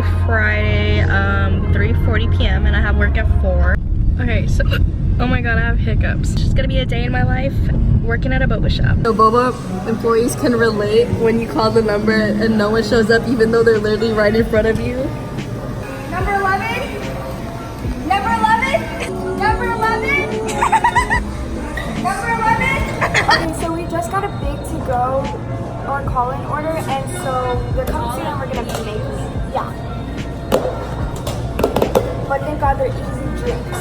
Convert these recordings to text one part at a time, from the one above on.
currently Friday, 3:40 p.m. and I have work at 4. Okay, so, oh my god, I have hiccups. It's just gonna be a day in my life working at a boba shop. So Boba employees can relate when you call the number and no one shows up even though they're literally right in front of you. Number 11? Number 11? Number 11? Number 11? Okay, so we just got a big to-go or call-in order, and so they're coming soon and we're gonna be making it. Yeah. But thank God they're easy drinks.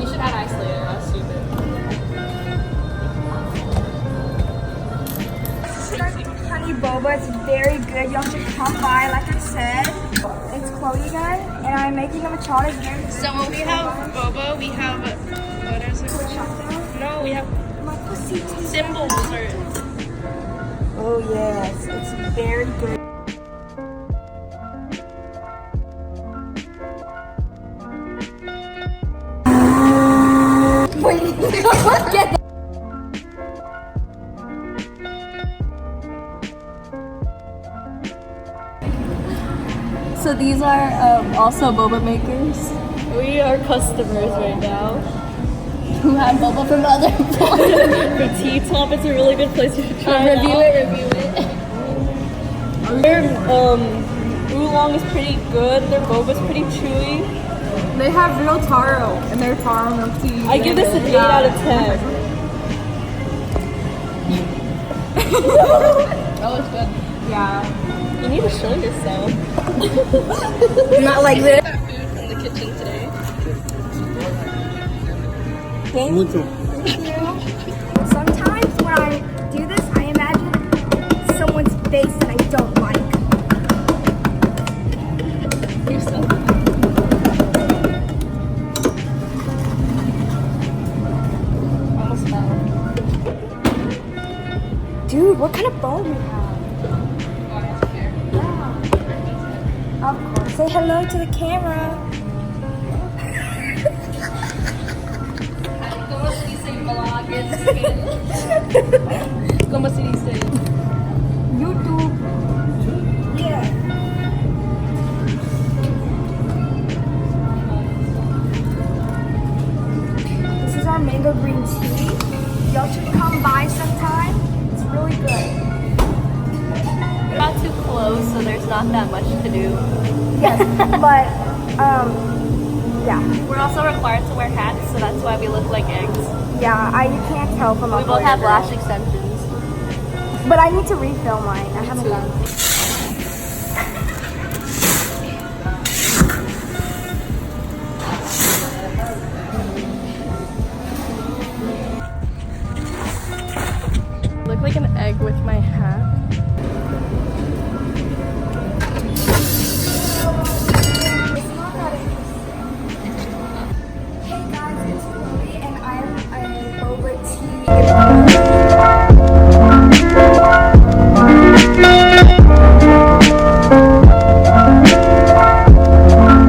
You should add ice later, that's stupid. Honey boba, it's very good. Y'all should come by, like I said. It's Chloe again, and I'm making a machada again. So when we have boba, we have, what is it? No, we have symbols or... Oh yes, it's very good. Wait, get that. So these are also boba makers. We are customers right now who have boba from the other employees. For Tea Top, it's a really good place you should try review it. Their oolong is pretty good. Their boba's pretty chewy. They have real taro in their taro milk tea. I give this an 8 out of 10. That was good. Yeah. You need to show yourself. Not like this. Food from the kitchen today. Thank you. Sometimes when I do this, I imagine someone's face that I don't like. Yourself. Almost fell. Dude, what kind of phone do you have? Of course. Say hello to the camera. ¿Cómo se dice? YouTube. Yeah. This is our mango green tea. Y'all should come by sometime. It's really good. We're not too close, so there's not that much to do. Yes, but yeah. We're also required to wear hats, so that's why we look like eggs. Yeah, you can't tell from We up both there. have lash extensions. But I need to refill mine. I haven't done it.